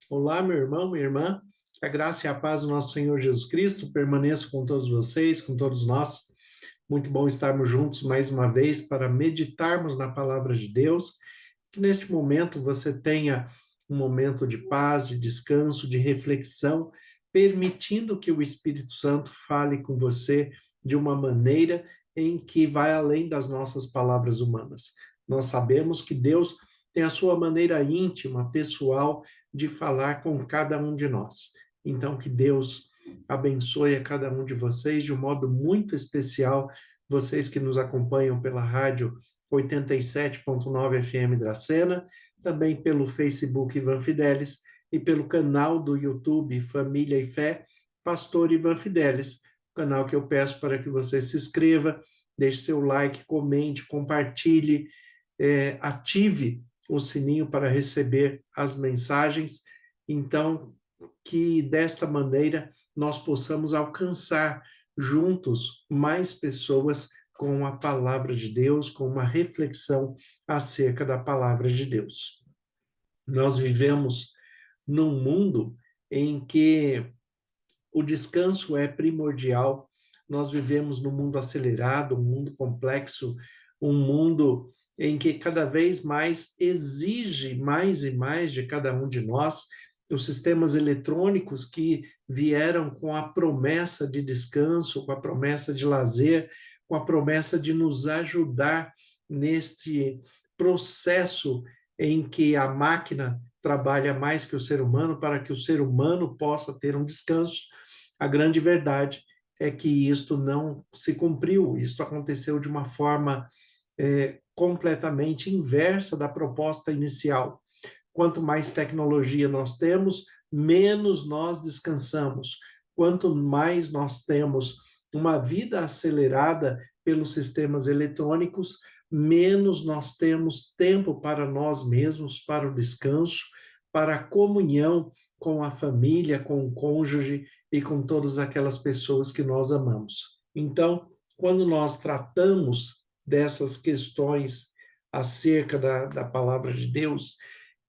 Olá, meu irmão, minha irmã. Que a graça e a paz do nosso Senhor Jesus Cristo permaneça com todos vocês, com todos nós. Muito bom estarmos juntos mais uma vez para meditarmos na palavra de Deus. Que neste momento você tenha um momento de paz, de descanso, de reflexão, permitindo que o Espírito Santo fale com você de uma maneira em que vai além das nossas palavras humanas. Nós sabemos que Deus tem a sua maneira íntima, pessoal, de falar com cada um de nós. Então, que Deus abençoe a cada um de vocês de um modo muito especial, vocês que nos acompanham pela rádio 87.9 FM Dracena, também pelo Facebook Ivan Fidelis e pelo canal do YouTube Família e Fé, Pastor Ivan Fidelis, canal que eu peço para que você se inscreva, deixe seu like, comente, compartilhe, ative o sininho para receber as mensagens. Então, que desta maneira nós possamos alcançar juntos mais pessoas com a palavra de Deus, com uma reflexão acerca da palavra de Deus. Nós vivemos num mundo em que o descanso é primordial. Nós vivemos num mundo acelerado, um mundo complexo, um mundo em que cada vez mais exige mais e mais de cada um de nós. Os sistemas eletrônicos que vieram com a promessa de descanso, com a promessa de lazer, com a promessa de nos ajudar neste processo em que a máquina trabalha mais que o ser humano para que o ser humano possa ter um descanso. A grande verdade é que isto não se cumpriu, isto aconteceu de uma forma completamente inversa da proposta inicial. Quanto mais tecnologia nós temos, menos nós descansamos. Quanto mais nós temos uma vida acelerada pelos sistemas eletrônicos, menos nós temos tempo para nós mesmos, para o descanso, para a comunhão com a família, com o cônjuge e com todas aquelas pessoas que nós amamos. Então, quando nós tratamos dessas questões acerca da palavra de Deus,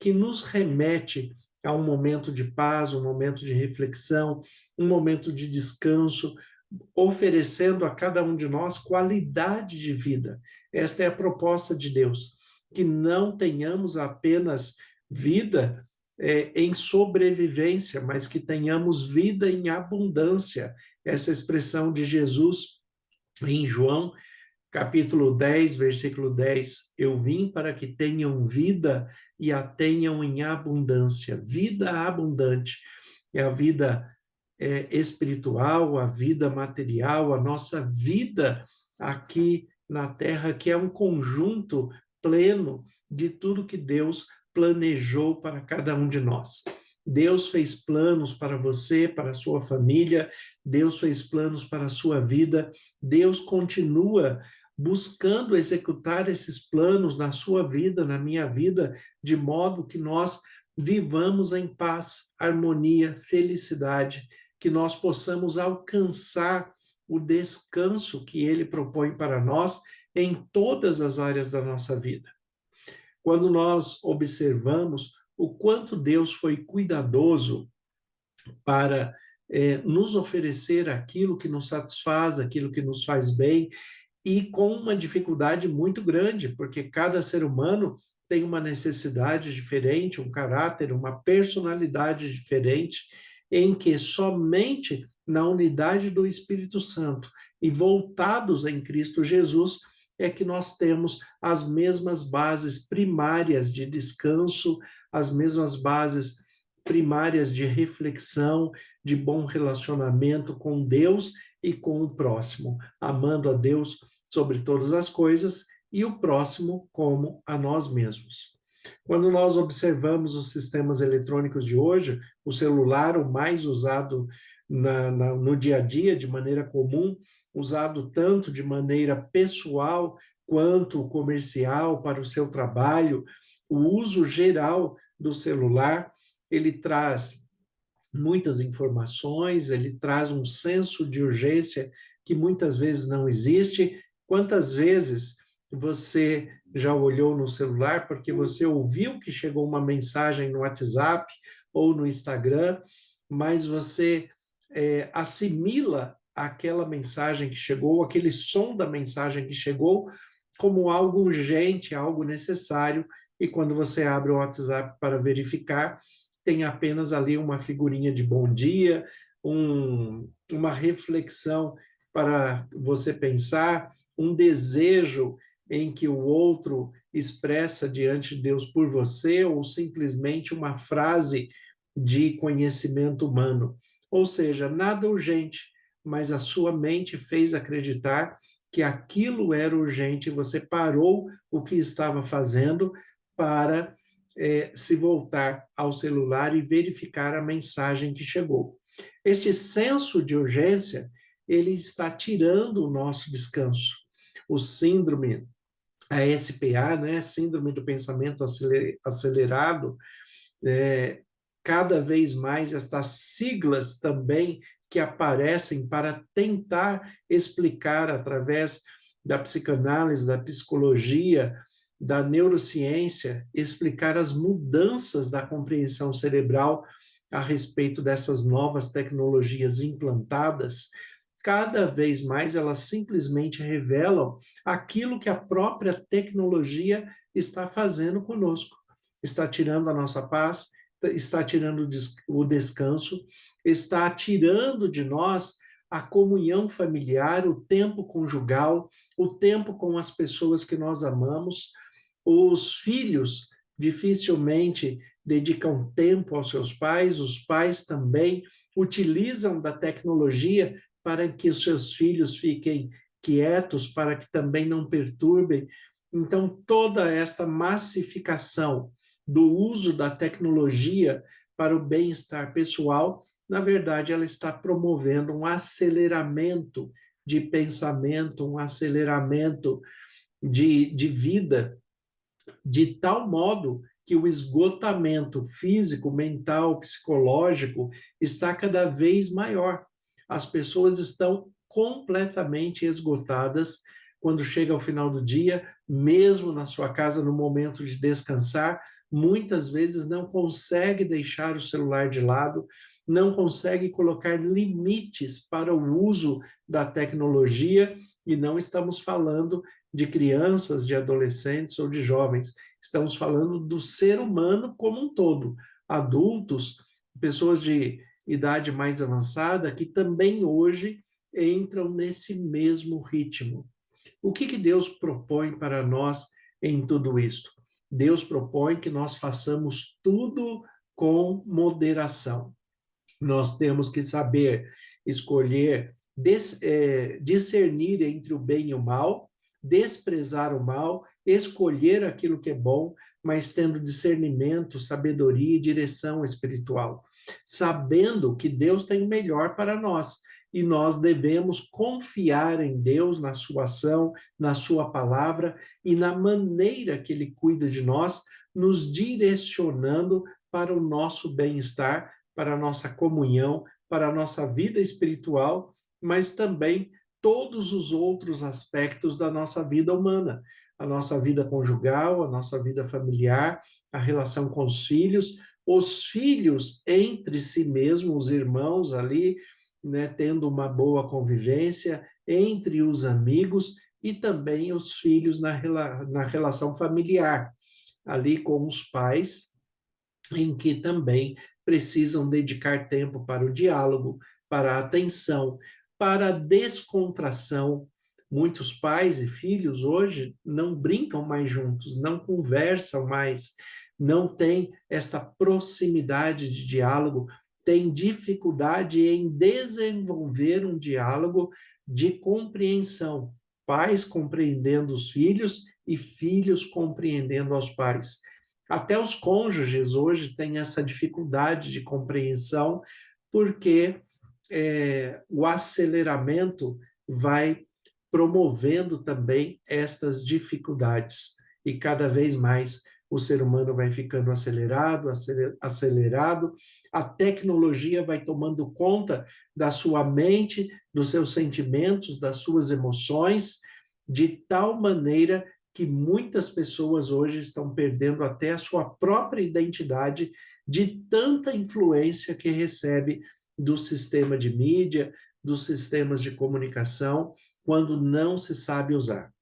que nos remete a um momento de paz, um momento de reflexão, um momento de descanso, oferecendo a cada um de nós qualidade de vida. Esta é a proposta de Deus, que não tenhamos apenas vida em sobrevivência, mas que tenhamos vida em abundância. Essa expressão de Jesus em João, capítulo 10, versículo 10, eu vim para que tenham vida e a tenham em abundância. Vida abundante é a vida espiritual, a vida material, a nossa vida aqui na Terra, que é um conjunto pleno de tudo que Deus planejou para cada um de nós. Deus fez planos para você, para a sua família, Deus fez planos para a sua vida, Deus continua buscando executar esses planos na sua vida, na minha vida, de modo que nós vivamos em paz, harmonia, felicidade, que nós possamos alcançar o descanso que ele propõe para nós em todas as áreas da nossa vida. Quando nós observamos o quanto Deus foi cuidadoso para nos oferecer aquilo que nos satisfaz, aquilo que nos faz bem, e com uma dificuldade muito grande, porque cada ser humano tem uma necessidade diferente, um caráter, uma personalidade diferente, em que somente na unidade do Espírito Santo e voltados em Cristo Jesus é que nós temos as mesmas bases primárias de descanso, as mesmas bases primárias de reflexão, de bom relacionamento com Deus e com o próximo, amando a Deus sobre todas as coisas e o próximo como a nós mesmos. Quando nós observamos os sistemas eletrônicos de hoje, o celular, o mais usado no dia a dia, de maneira comum, usado tanto de maneira pessoal quanto comercial para o seu trabalho, o uso geral do celular, ele traz muitas informações, ele traz um senso de urgência que muitas vezes não existe. Quantas vezes você já olhou no celular porque você ouviu que chegou uma mensagem no WhatsApp ou no Instagram, mas você assimila aquela mensagem que chegou, aquele som da mensagem que chegou, como algo urgente, algo necessário, e quando você abre o WhatsApp para verificar, tem apenas ali uma figurinha de bom dia, uma reflexão para você pensar, um desejo em que o outro expressa diante de Deus por você, ou simplesmente uma frase de conhecimento humano. Ou seja, nada urgente, mas a sua mente fez acreditar que aquilo era urgente, você parou o que estava fazendo para se voltar ao celular e verificar a mensagem que chegou. Este senso de urgência, ele está tirando o nosso descanso. O síndrome, a SPA, né, Síndrome do Pensamento Acelerado, cada vez mais estas siglas também que aparecem para tentar explicar através da psicanálise, da psicologia, da neurociência, explicar as mudanças da compreensão cerebral a respeito dessas novas tecnologias implantadas. Cada vez mais elas simplesmente revelam aquilo que a própria tecnologia está fazendo conosco. Está tirando a nossa paz, está tirando o descanso, está tirando de nós a comunhão familiar, o tempo conjugal, o tempo com as pessoas que nós amamos. Os filhos dificilmente dedicam tempo aos seus pais, os pais também utilizam da tecnologia para que os seus filhos fiquem quietos, para que também não perturbem. Então, toda esta massificação do uso da tecnologia para o bem-estar pessoal, na verdade, ela está promovendo um aceleramento de pensamento, um aceleramento de vida, de tal modo que o esgotamento físico, mental, psicológico está cada vez maior. As pessoas estão completamente esgotadas quando chega ao final do dia, mesmo na sua casa, no momento de descansar, muitas vezes não consegue deixar o celular de lado, não consegue colocar limites para o uso da tecnologia, e não estamos falando de crianças, de adolescentes ou de jovens. Estamos falando do ser humano como um todo, adultos, pessoas de idade mais avançada, que também hoje entram nesse mesmo ritmo. O que Deus propõe para nós em tudo isto? Deus propõe que nós façamos tudo com moderação. Nós temos que saber escolher, discernir entre o bem e o mal, desprezar o mal, escolher aquilo que é bom, mas tendo discernimento, sabedoria e direção espiritual, sabendo que Deus tem o melhor para nós. E nós devemos confiar em Deus, na sua ação, na sua palavra e na maneira que Ele cuida de nós, nos direcionando para o nosso bem-estar, para a nossa comunhão, para a nossa vida espiritual, mas também todos os outros aspectos da nossa vida humana, a nossa vida conjugal, a nossa vida familiar, a relação com os filhos entre si mesmos, os irmãos ali, né, tendo uma boa convivência entre os amigos e também os filhos na relação familiar, ali com os pais, em que também precisam dedicar tempo para o diálogo, para a atenção, para a descontração. Muitos pais e filhos hoje não brincam mais juntos, não conversam mais, não têm esta proximidade de diálogo, têm dificuldade em desenvolver um diálogo de compreensão. Pais compreendendo os filhos e filhos compreendendo os pais. Até os cônjuges hoje têm essa dificuldade de compreensão, porque o aceleramento vai promovendo também estas dificuldades. E cada vez mais o ser humano vai ficando acelerado, a tecnologia vai tomando conta da sua mente, dos seus sentimentos, das suas emoções, de tal maneira que muitas pessoas hoje estão perdendo até a sua própria identidade de tanta influência que recebe do sistema de mídia, dos sistemas de comunicação, quando não se sabe usar.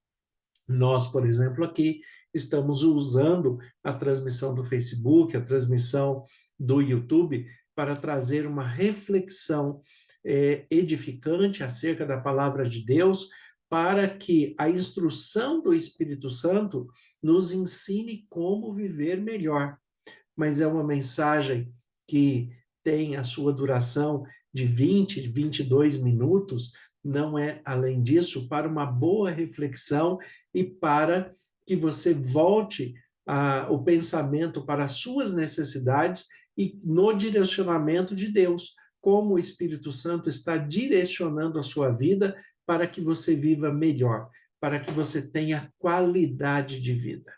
Nós, por exemplo, aqui estamos usando a transmissão do Facebook, a transmissão do YouTube, para trazer uma reflexão edificante acerca da palavra de Deus, para que a instrução do Espírito Santo nos ensine como viver melhor. Mas é uma mensagem que tem a sua duração de 20, 22 minutos, não é além disso, para uma boa reflexão e para que você volte o pensamento para as suas necessidades e no direcionamento de Deus, como o Espírito Santo está direcionando a sua vida para que você viva melhor, para que você tenha qualidade de vida.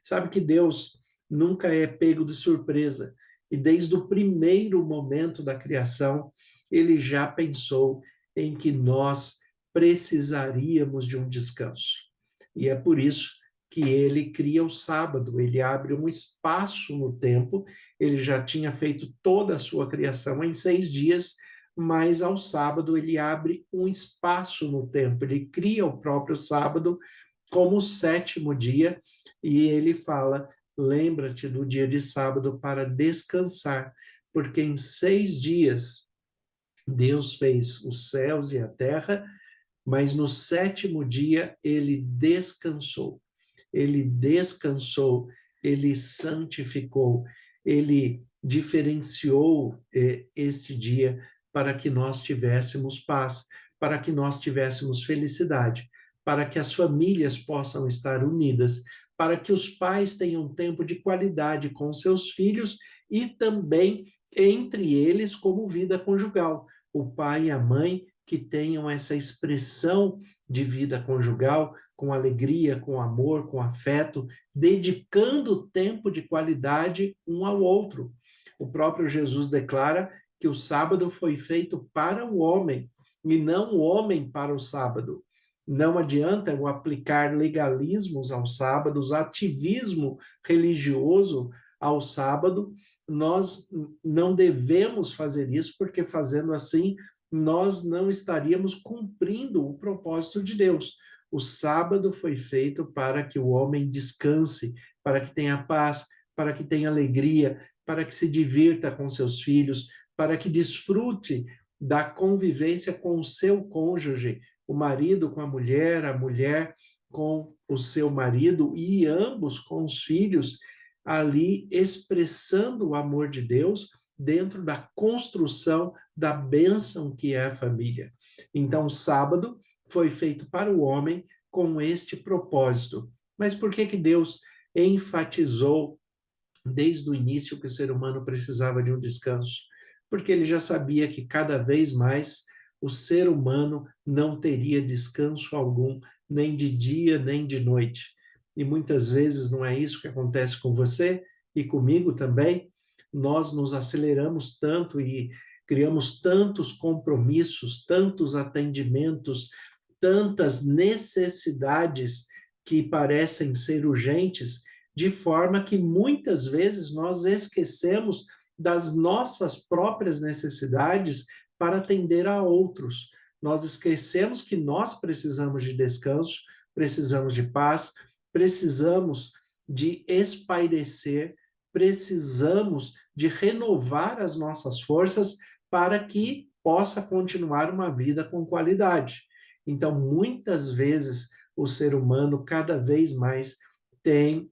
Sabe que Deus nunca é pego de surpresa, e desde o primeiro momento da criação, ele já pensou em que nós precisaríamos de um descanso. E é por isso que ele cria o sábado, ele abre um espaço no tempo, ele já tinha feito toda a sua criação em 6 dias, mas ao sábado ele abre um espaço no tempo, ele cria o próprio sábado como o 7º dia, e ele fala: lembra-te do dia de sábado para descansar, porque em 6 dias Deus fez os céus e a terra, mas no 7º dia ele descansou. Ele descansou, ele santificou, ele diferenciou este dia para que nós tivéssemos paz, para que nós tivéssemos felicidade, para que as famílias possam estar unidas, para que os pais tenham tempo de qualidade com seus filhos e também entre eles como vida conjugal. O pai e a mãe que tenham essa expressão de vida conjugal com alegria, com amor, com afeto, dedicando tempo de qualidade um ao outro. O próprio Jesus declara que o sábado foi feito para o homem e não o homem para o sábado. Não adianta eu aplicar legalismos aos sábados, ativismo religioso ao sábado. Nós não devemos fazer isso, porque fazendo assim, nós não estaríamos cumprindo o propósito de Deus. O sábado foi feito para que o homem descanse, para que tenha paz, para que tenha alegria, para que se divirta com seus filhos, para que desfrute da convivência com o seu cônjuge, o marido com a mulher com o seu marido e ambos com os filhos, ali expressando o amor de Deus dentro da construção da bênção que é a família. Então, o sábado foi feito para o homem com este propósito. Mas por que Deus enfatizou desde o início que o ser humano precisava de um descanso? Porque ele já sabia que cada vez mais o ser humano não teria descanso algum, nem de dia, nem de noite. E muitas vezes não é isso que acontece com você e comigo também. Nós nos aceleramos tanto e criamos tantos compromissos, tantos atendimentos, tantas necessidades que parecem ser urgentes, de forma que muitas vezes nós esquecemos das nossas próprias necessidades para atender a outros. Nós esquecemos que nós precisamos de descanso, precisamos de paz, precisamos de espairecer, precisamos de renovar as nossas forças para que possa continuar uma vida com qualidade. Então, muitas vezes, o ser humano cada vez mais tem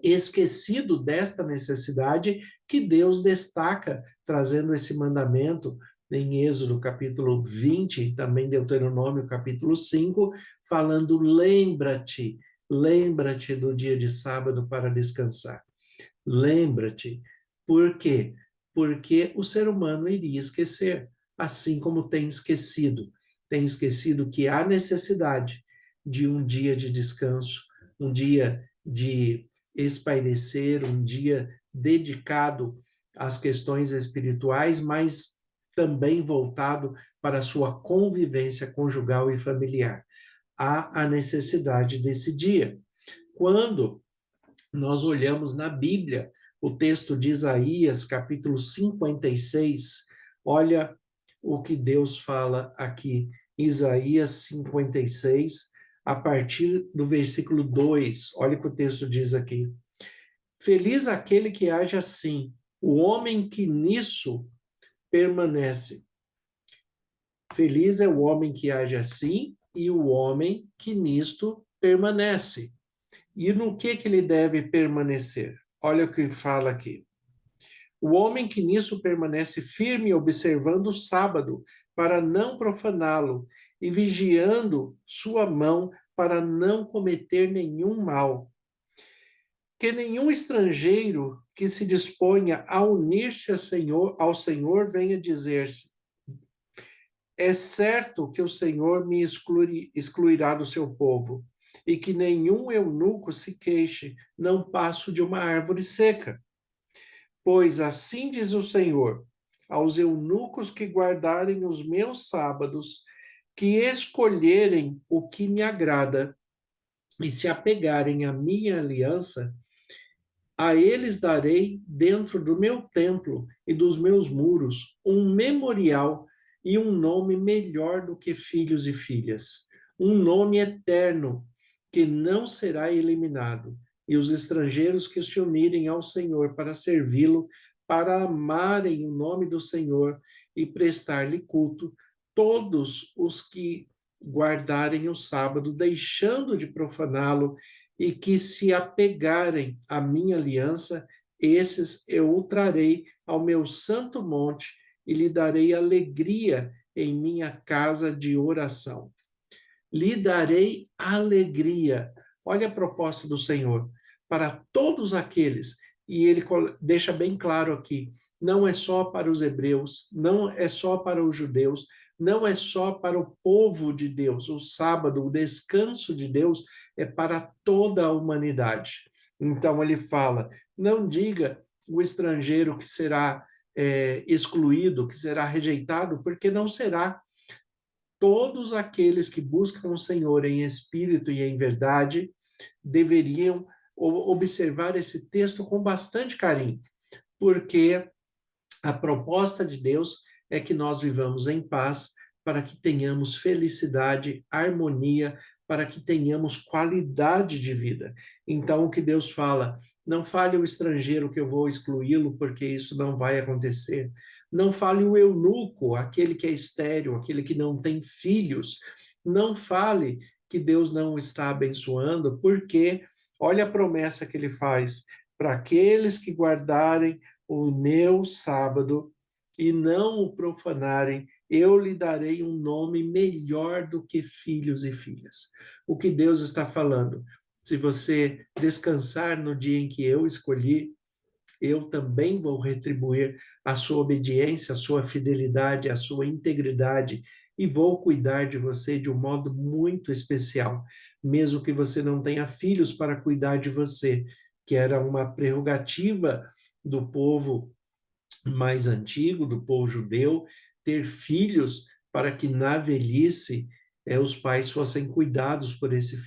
esquecido desta necessidade que Deus destaca, trazendo esse mandamento em Êxodo capítulo 20, e também Deuteronômio capítulo 5, falando: lembra-te do dia de sábado para descansar. Lembra-te. Por quê? Porque o ser humano iria esquecer, assim como tem esquecido. Tem esquecido que há necessidade de um dia de descanso, um dia de espairecer, um dia dedicado às questões espirituais, mas também voltado para a sua convivência conjugal e familiar. há a necessidade desse dia. Quando nós olhamos na Bíblia, o texto de Isaías, capítulo 56, olha o que Deus fala aqui. Isaías 56, a partir do versículo 2, olha o que o texto diz aqui. Feliz aquele que age assim, o homem que nisso permanece. Feliz é o homem que age assim e o homem que nisto permanece. E no que ele deve permanecer? Olha o que fala aqui. O homem que nisso permanece firme, observando o sábado, para não profaná-lo, e vigiando sua mão para não cometer nenhum mal. Que nenhum estrangeiro que se disponha a unir-se ao Senhor venha dizer-se: é certo que o Senhor me excluirá do seu povo, e que nenhum eunuco se queixe, não passo de uma árvore seca. Pois assim diz o Senhor, aos eunucos que guardarem os meus sábados, que escolherem o que me agrada e se apegarem à minha aliança, a eles darei, dentro do meu templo e dos meus muros, um memorial e um nome melhor do que filhos e filhas, um nome eterno que não será eliminado. E os estrangeiros que se unirem ao Senhor para servi-lo, para amarem o nome do Senhor e prestar-lhe culto, todos os que guardarem o sábado, deixando de profaná-lo, e que se apegarem à minha aliança, esses eu o trarei ao meu santo monte e lhe darei alegria em minha casa de oração. Lhe darei alegria. Olha a proposta do Senhor para todos aqueles, e ele deixa bem claro aqui, não é só para os hebreus, não é só para os judeus, não é só para o povo de Deus. O sábado, o descanso de Deus é para toda a humanidade. Então ele fala, não diga o estrangeiro que será excluído, que será rejeitado, porque não será. Todos aqueles que buscam o Senhor em espírito e em verdade deveriam observar esse texto com bastante carinho, porque a proposta de Deus é que nós vivamos em paz, para que tenhamos felicidade, harmonia, para que tenhamos qualidade de vida. Então, o que Deus fala, não fale o estrangeiro que eu vou excluí-lo, porque isso não vai acontecer. Não fale o eunuco, aquele que é estéril, aquele que não tem filhos. Não fale que Deus não está abençoando, porque olha a promessa que ele faz para aqueles que guardarem o meu sábado e não o profanarem, eu lhe darei um nome melhor do que filhos e filhas. O que Deus está falando? Se você descansar no dia em que eu escolhi, eu também vou retribuir a sua obediência, a sua fidelidade, a sua integridade e vou cuidar de você de um modo muito especial, mesmo que você não tenha filhos para cuidar de você, que era uma prerrogativa do povo mais antigo, do povo judeu, ter filhos para que na velhice os pais fossem cuidados por esses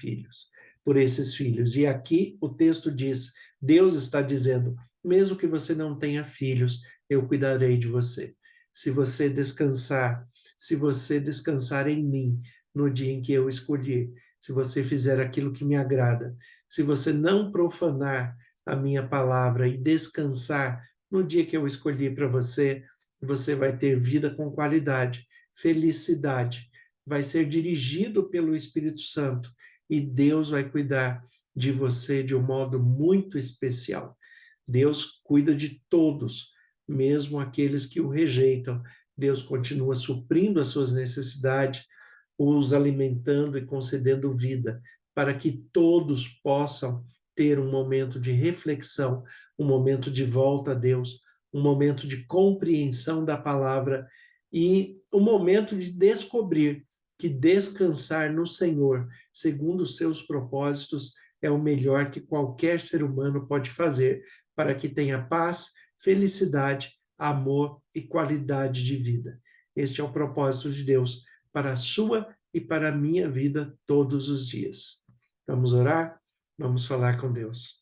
filhos. E aqui o texto diz, Deus está dizendo, mesmo que você não tenha filhos, eu cuidarei de você. Se você descansar em mim no dia em que eu escolhi, se você fizer aquilo que me agrada, se você não profanar a minha palavra e descansar no dia que eu escolhi para você, você vai ter vida com qualidade, felicidade, vai ser dirigido pelo Espírito Santo e Deus vai cuidar de você de um modo muito especial. Deus cuida de todos, mesmo aqueles que o rejeitam. Deus continua suprindo as suas necessidades, os alimentando e concedendo vida, para que todos possam ter um momento de reflexão, um momento de volta a Deus, um momento de compreensão da palavra e um momento de descobrir que descansar no Senhor, segundo os seus propósitos, é o melhor que qualquer ser humano pode fazer para que tenha paz, felicidade, amor e qualidade de vida. Este é o propósito de Deus para a sua e para a minha vida todos os dias. Vamos orar? Vamos falar com Deus.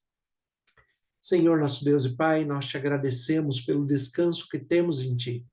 Senhor, nosso Deus e Pai, nós te agradecemos pelo descanso que temos em Ti.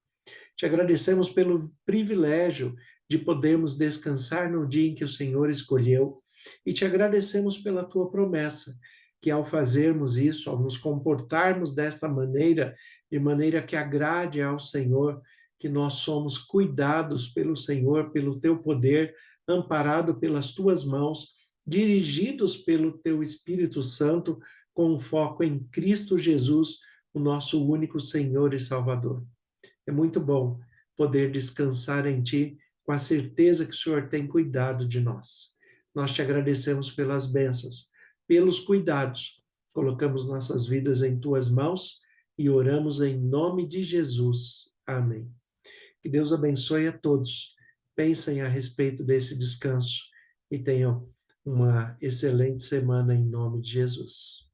Te agradecemos pelo privilégio de podermos descansar no dia em que o Senhor escolheu e te agradecemos pela tua promessa, que ao fazermos isso, ao nos comportarmos desta maneira, de maneira que agrade ao Senhor, que nós somos cuidados pelo Senhor, pelo teu poder, amparados pelas tuas mãos, dirigidos pelo teu Espírito Santo, com foco em Cristo Jesus, o nosso único Senhor e Salvador. É muito bom poder descansar em Ti, com a certeza que o Senhor tem cuidado de nós. Nós te agradecemos pelas bênçãos, pelos cuidados. Colocamos nossas vidas em Tuas mãos e oramos em nome de Jesus. Amém. Que Deus abençoe a todos. Pensem a respeito desse descanso e tenham uma excelente semana em nome de Jesus.